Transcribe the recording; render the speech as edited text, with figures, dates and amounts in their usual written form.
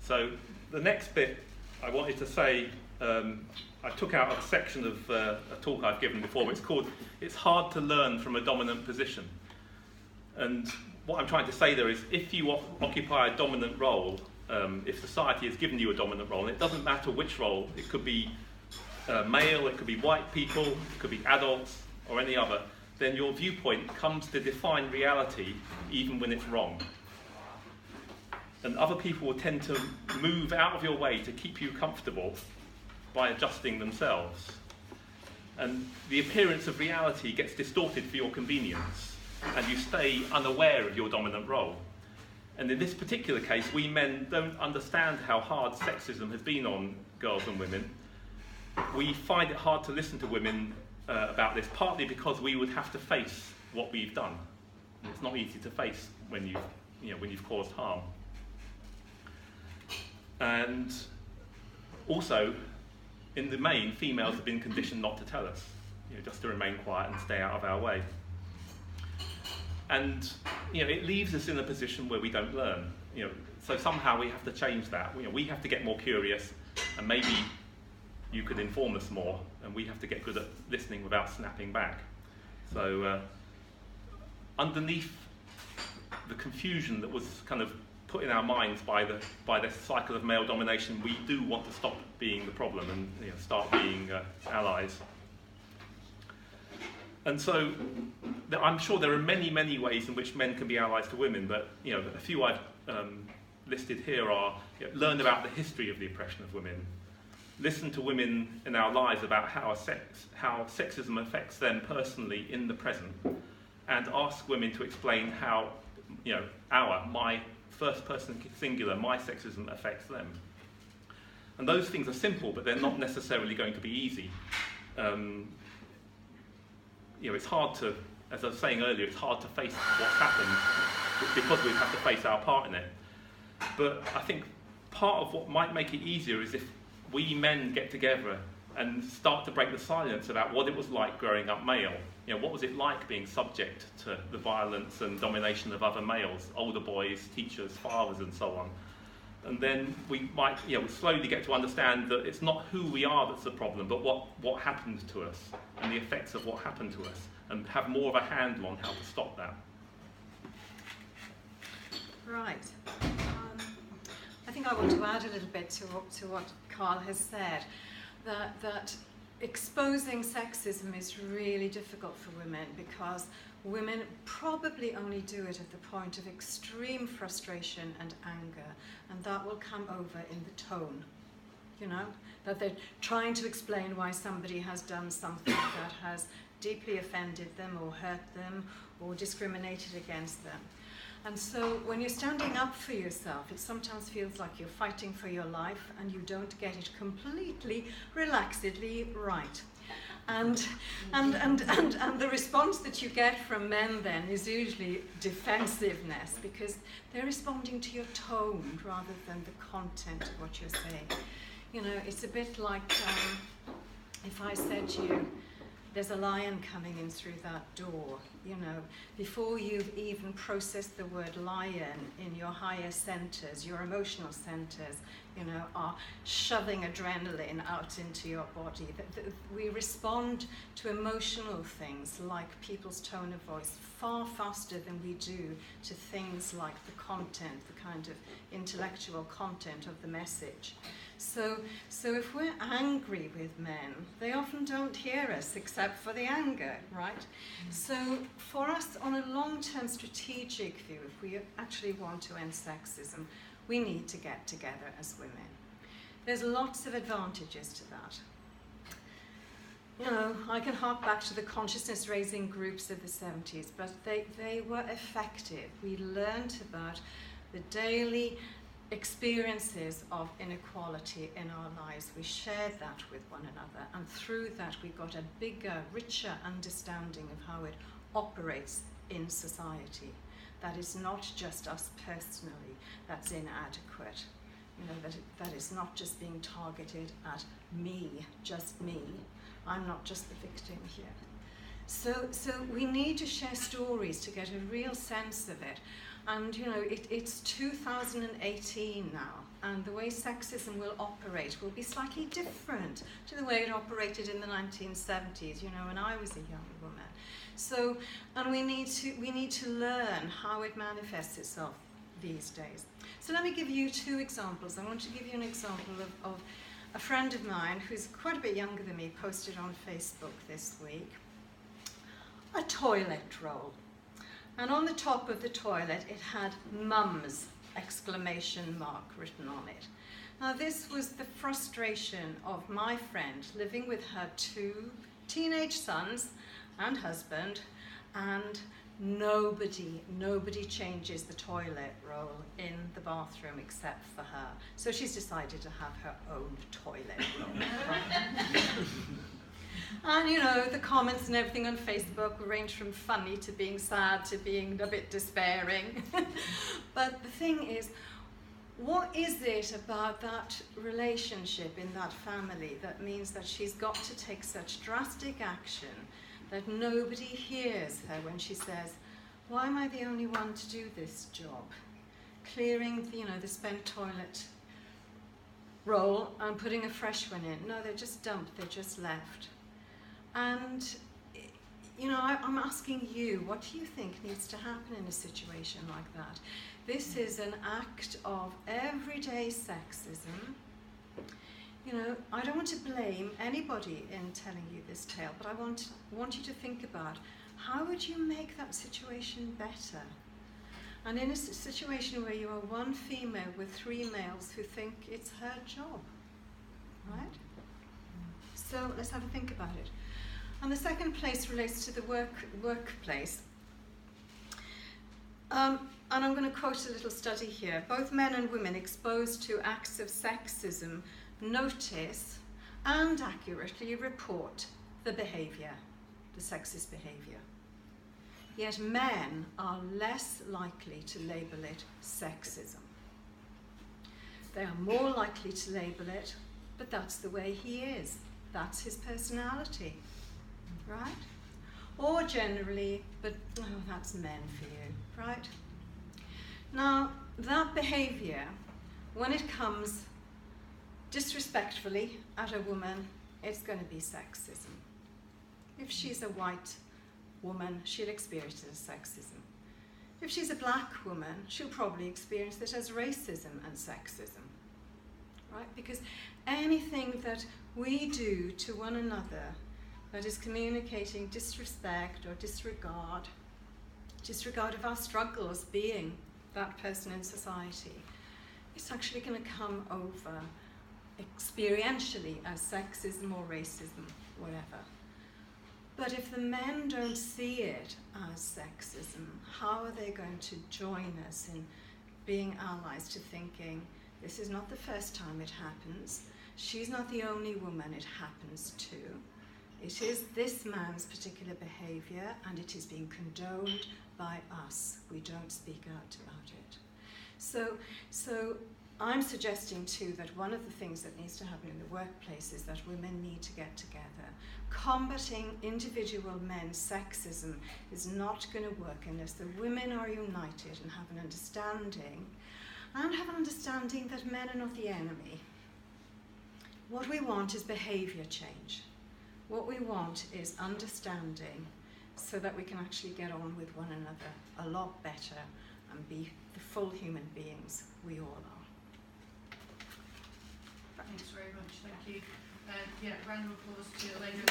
So the next bit I wanted to say, I took out a section of a talk I've given before. It's called "It's Hard to Learn from a Dominant Position." And what I'm trying to say there is, if you occupy a dominant role, if society has given you a dominant role, and it doesn't matter which role, it could be male, it could be white people, it could be adults, or any other, then your viewpoint comes to define reality even when it's wrong. And other people will tend to move out of your way to keep you comfortable by adjusting themselves. And the appearance of reality gets distorted for your convenience, and you stay unaware of your dominant role. And in this particular case, we men don't understand how hard sexism has been on girls and women. We find it hard to listen to women about this, partly because we would have to face what we've done. And it's not easy to face when you've caused harm. And also, in the main, females have been conditioned not to tell us, just to remain quiet and stay out of our way. And it leaves us in a position where we don't learn. So somehow we have to change that. We have to get more curious, and maybe you could inform us more, and we have to get good at listening without snapping back. So underneath the confusion that was kind of put in our minds by this cycle of male domination, we do want to stop being the problem and start being allies. And so I'm sure there are many, many ways in which men can be allies to women, but a few I've listed here are learn about the history of the oppression of women, listen to women in our lives about how sexism affects them personally in the present, and ask women to explain how my first person singular, my sexism affects them. And those things are simple, but they're not necessarily going to be easy. It's hard to, as I was saying earlier, it's hard to face what's happened because we have to face our part in it. But I think part of what might make it easier is if we men get together and start to break the silence about what it was like growing up male. What was it like being subject to the violence and domination of other males, older boys, teachers, fathers, and so on. And then we might slowly get to understand that it's not who we are that's the problem, but what happened to us and the effects of what happened to us, and have more of a handle on how to stop that. Right. I think I want to add a little bit to what Karl has said, that exposing sexism is really difficult for women, because women probably only do it at the point of extreme frustration and anger, and that will come over in the tone, that they're trying to explain why somebody has done something that has deeply offended them or hurt them or discriminated against them. And so when you're standing up for yourself, it sometimes feels like you're fighting for your life and you don't get it completely relaxedly right. And the response that you get from men then is usually defensiveness, because they're responding to your tone rather than the content of what you're saying. It's a bit like if I said to you, there's a lion coming in through that door, before you've even processed the word lion in your higher centers, your emotional centers, are shoving adrenaline out into your body. We respond to emotional things like people's tone of voice far faster than we do to things like the content, the kind of intellectual content of the message. So if we're angry with men, they often don't hear us except for the anger, right? So for us, on a long-term strategic view, if we actually want to end sexism, we need to get together as women. There's lots of advantages to that. I can hark back to the consciousness-raising groups of the 70s, but they were effective. We learned about the daily experiences of inequality in our lives. We shared that with one another, and through that we got a bigger, richer understanding of how it operates in society. That is not just us personally that's inadequate. That is not just being targeted at me, just me. I'm not just the victim here. So we need to share stories to get a real sense of it. And you know, it's 2018 now, and the way sexism will operate will be slightly different to the way it operated in the 1970s, you know, when I was a young woman. So, and we need to learn how it manifests itself these days. So let me give you two examples. I want to give you an example of a friend of mine who's quite a bit younger than me, posted on Facebook this week, a toilet roll. And on the top of the toilet, it had "mums!" exclamation mark written on it. Now, this was the frustration of my friend living with her 2 teenage sons and husband, and nobody changes the toilet roll in the bathroom except for her. So she's decided to have her own toilet roll. And you know, the comments and everything on Facebook range from funny to being sad to being a bit despairing. But the thing is, what is it about that relationship in that family that means that she's got to take such drastic action that nobody hears her when she says, "Why am I the only one to do this job? Clearing, you know, the spent toilet roll and putting a fresh one in." No, they're just dumped, they're just left. And, you know, I'm asking you, what do you think needs to happen in a situation like that? This is an act of everyday sexism. You know, I don't want to blame anybody in telling you this tale, but I want you to think about, how would you make that situation better? And in a situation where you are one female with 3 males who think it's her job, right? So let's have a think about it. And the second place relates to the workplace. And I'm going to quote a little study here. Both men and women exposed to acts of sexism notice and accurately report the behaviour, the sexist behaviour. Yet men are less likely to label it sexism. They are more likely to label it, but that's the way he is. That's his personality, right? Or generally, but oh, that's men for you, right? Now, that behaviour, when it comes disrespectfully at a woman, it's going to be sexism. If she's a white woman, she'll experience it as sexism. If she's a black woman, she'll probably experience it as racism and sexism, right? Because anything that we do to one another that is communicating disrespect or disregard of our struggles being that person in society, it's actually going to come over experientially as sexism or racism, whatever. But if the men don't see it as sexism, how are they going to join us in being allies to thinking, this is not the first time it happens, she's not the only woman it happens to, it is this man's particular behaviour and it is being condoned by us. We don't speak out about it. So I'm suggesting too that one of the things that needs to happen in the workplace is that women need to get together. Combating individual men's sexism is not going to work unless the women are united and have an understanding that men are not the enemy. What we want is behaviour change. What we want is understanding so that we can actually get on with one another a lot better and be the full human beings we all are. Thanks very much, thank you. Round of applause to Elena.